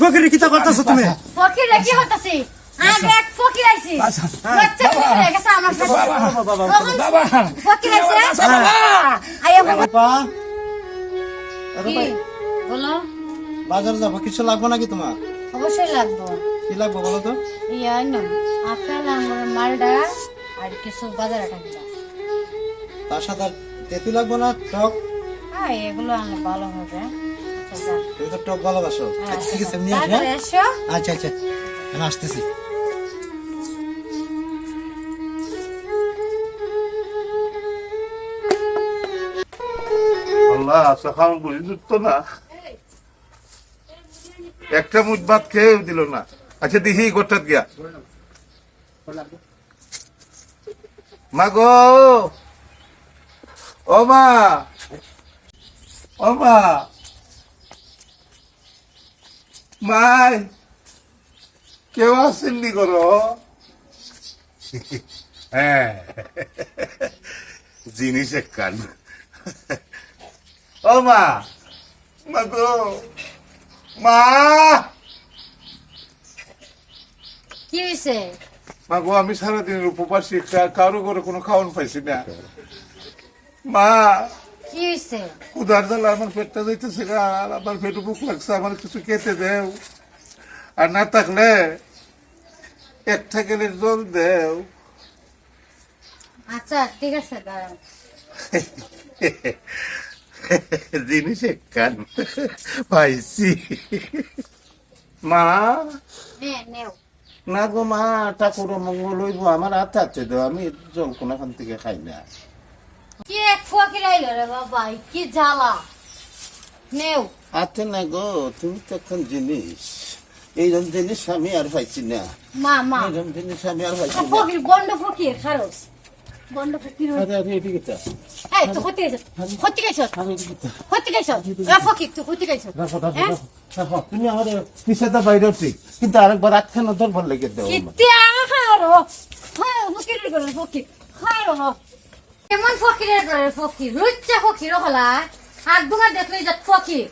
ফকির কি করতেছো তুমি? ফকির কি হতাছি? আগে এক ফকির আইছে। বাচ্চা হয়ে গেছে আমার সাথে। বাবা ফকির আইছে। আইয়া বাবা। বলো বাজার যাবো, কিছু লাগবে নাকি তোমার? অবশ্যই লাগবে। কি লাগবে বলো তো? ইয়াই না আপেল আমার মালডা আর কিছু বাজারে টাকা। তার সাথে তেঁতুল লাগবে না? টক? হ্যাঁ এগুলো আনলে ভালো হবে। তুমি তো টক ভালোবাসো। আচ্ছা ঠিক আছে নিয়ে আসি। আচ্ছা আচ্ছা আমি আসতেছি। আল্লাহ সকাল বুঝতো না, একটা মুঠ ভাত খেয়ে দিল না। আচ্ছা দেখি গোটাত গিয়া মা গো, ও মা, ও মা, মাই কেউ আসেননি করো? হ্যাঁ জিনিস এক কান। ও মা, মা গো, মা, কি হইছে? মা গো আমি সারাদিনের উপবাসী, কারো করে কোনো খাওয়ান পাইছি না। মা কি হইছে? উদার জ্বালা আমার পেটটা যাইতেছে, আর আমার পেটে বুক লাগছে, আমার কিছু খেতে দেও, আর না থাকলে একটা গেলে জল দেও। আচ্ছা ঠিক আছে দাঁড়াও। জিনিস এক কান পাইছি। মা নেও। না গো মা, ঠাকুর মঙ্গল হইব, আমার হাতে হাতে দেও, আমি জল কোনখান থেকে খাই না। কি এক ফকির আইলো রে বাবা, কি জ্বালা। নেও। হাতে না গো, তুমি তো এখন জিনিস, এইরকম জিনিস আমি আর পাইছি না। মা মা এইরকম জিনিস আমি আর পাইছি না। ফকির গন্ড ফকির খারস গন্ড ফকির। আরে আরে এদিকে তা, এই তো হতে গেছ হতে গেছ আরে এদিকে তা। হতে গেছ এ ফকির তুই হতে গেছ। রাখো রাখো রাখো রাখো, তুমি আমার পিছাটা বাইরে ঠিক, কিন্তু আরেকবার রাখখানো ধরবার লেগে দেও। কিতে আহারো হ্যাঁ ফকিরের করে ফকির খারো কেমন ফকিরের করে ফকির লুচ্চা ফকির হলা হাত দুঙা দেখলে যা ফকির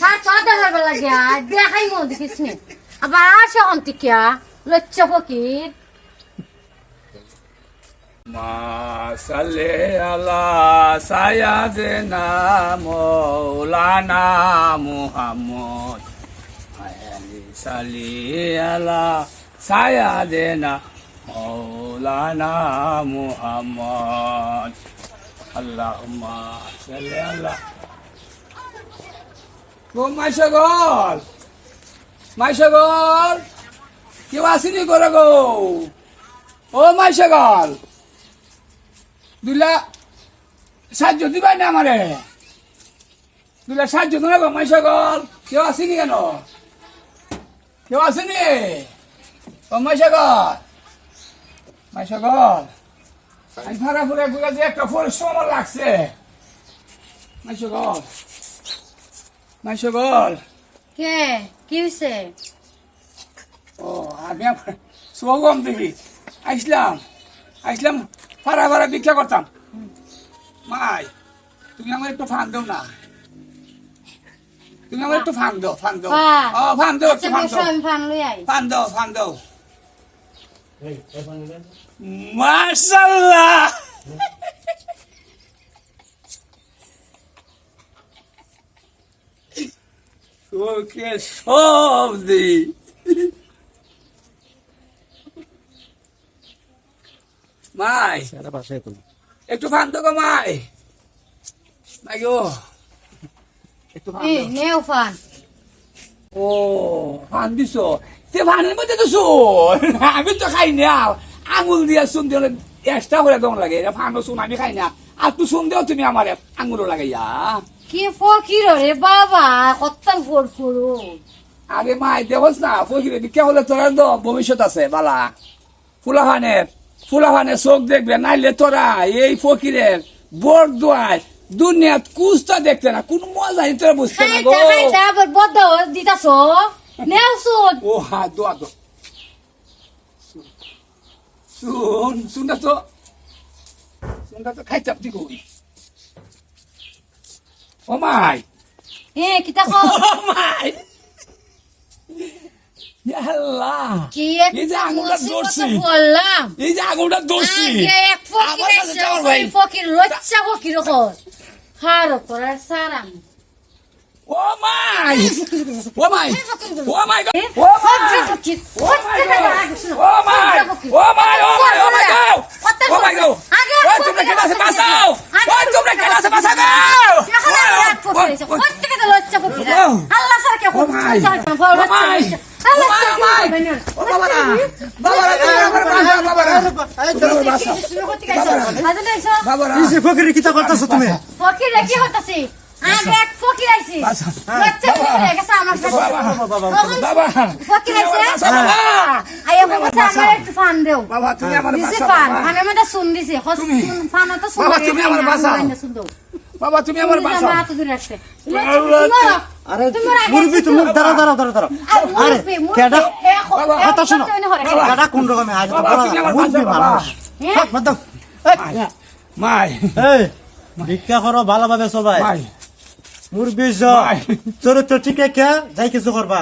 হাত পা দেখার লাগিয়া দেখাই মন দেখিস নি আবার আসে অন্তিকিয়া লুচ্চা ফকির। সালে আলা সায়াদেনা মৌলানা মুহাম্মদ আলি সালি আলা সায়াদেনা মৌলানা মুহাম্মদ আল্লাহুম্মা সাল্লি আলা। গো মাইশগল কেউ আসেনি করে গো, ও মাইশগল দুলা সাহায্য দিবাই না আমারে, দুলা সাহায্য দিবে গো মাইশগল। কেউ আসেনি কেন? কেউ আসেনি? ও মাইশগল, মাইশগল আমি ফারা ফুরে গুলা যে একটা পরিশ্রম আমার লাগছে। মাইশগল, মাইশগল কে কি হইছে? ও আমি সোগম দিবি আইসলাম ফারা ফারা ভিক্ষা করতাম। মাই তুমি আমার একটু ফান দাও না, তুমি আমার একটু ফান দাও, ফান দাও, ও ফান দাও, একটু ফান দাও, আমি ফান লই আই। ফান দাও, ফান দাও। মাশাআল্লাহ ওকে সব দি মাই একটু ফান দাও গো মাই, মাই গো একটু ফান দাও। নেও ফান। ও ফান দিছো, তে ফানের মধ্যে তো শুন, আমি তো খাই না, আঙুল দিয়া শুন দিলে এক্সট্রা করে দম লাগে, এটা ফানো শুন আমি খাই না, আর তুই শুন দেও তুমি আমার আঙুলও লাগাইয়া। কি ফকির রে বাবা কত্তান ফুরফুরু। আরে মাই দেখোস না ফকিরে কে হলে তোরা তো ভবিষ্যৎ আছে বালা, ফুলাফানের চোখ দেখবে, নাইলে তোরা এই ফকিরের বোর দোয়ার দুনিয়াত কুস্তা দেখতে না, কোন মজা তোরা বুঝতে না গো। আবার বদ্ধ দিতাছ নেও শুন। ও হা দোয়া দো, শুন শুন না তো তোমরা তো খাইতাম ঠিক করি ও মাই কিতা কও ও মাই আল্লাহ কি এই যে আঙুলটা ধরছি বললাম এই যে আঙুলটা ধরছি আগে এক ফকির আমার কাছে যাওয়ার ভাই। ফকির লজ্জা ফকির কর হারো তোরা সারাম ও মাই ও মাই ও মাই ও ফকির ও মাই ও মাই ও মাই ও মাই ও মাই গো ও মাই গো ও তোমরা কেন আছে বাঁচাও ও তোমরা কেন আছে বাঁচাও প্রত্যেকে তো লজ্জা ফকির আল্লাহ স্যার কে ও মাই ও মাই ও মাই ও বাবারা বাবারা আমার বাঁচাও বাবারা বাবারা এই যে ফকির কিতা করতেছো তুমি ফকির কি হতাছে আগে এক ফকির আইছে লজ্জা ফকির হয়ে গেছে আমার সাথে বাবা ফকির আইছে বাবা আইয়া বলছে আমার একটু ফান দেও বাবা তুমি আমার দিছে বাঁচাও ফান বাবা। ফানের মধ্যে শুন দিছে ফান তো শুন বাবা, তুমি আমার বাঁচাও। বাবা তুমি আমার বাঁচাও মা তো দূরে রাখছে আরে মুরবি তুমি দাঁড়াও দাঁড়াও দাঁড়াও দাঁড়াও আরে কেডা কথা শোনো কেডা কোন রকমে আজ তো বাবা, তুমি আমার মুরবি বাঁচাও, মানুষ হ্যাঁ? বাদ দাও মাই এই ভিক্ষা করো ভালোভাবে সবাই মাই মুরবি ভাই। চরিত্র ঠিক রেখে যাই কিছু করবা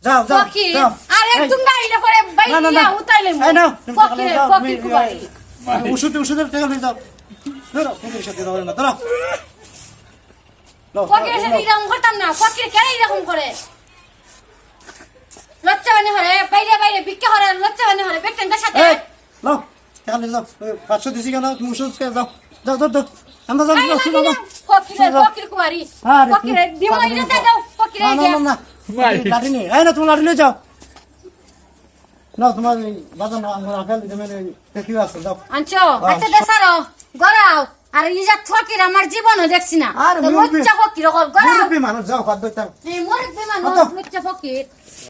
যাও যাও ফকির যাও আর একদম গাইলে পরে না, না, বাইয়া না। উতাইলে এই নাও, তুমি ফকির যাও, ফকির তুমি কুবারি ওষুধের টাকা নিয়ে যাও ধরো ফকিরের সাথে যাও না ধরো নাও, ফকিরের নাও, সাথে নাও। এরকম করতাম না ফকির কেন এরকম করে লজ্জা বানি হরে বাইরে বাইরে ভিক্ষা হরে লজ্জা বানি হরে বেটেনটার সাথে এই, নাও, টাকা নিয়ে যাও। এই, 500 দিছি কেন? তুমি ওষুধ খেয়ে যাও। যাও, যাও, যাও। আমরা যাও, যাও, শুনো, যাও। ফকির কুমারী আরে, ফকিরের তুমি দিমাই টাকা না নিয়ে দাও ফকিরে না, না, গিয়া না, না। ভাই। তুমি লাঠি নিয়ে- এই না, তুমি লাঠি নিয়ে যাও। নাও, তোমার এই বাজার নাও, আমার আপেল জমের এই পেকিও আছে, যাও। আনছো আচ্ছা দেসারো গরাও আর ইজা ফকির আমার জীবনও দেখছি না আরে, তো মুরব্বি। লজ্জা ফকির গরাও মুরব্বি মানুষ, যাও, বাদ দাও, যাও। এই মরে বিমান কত? লজ্জা ফকির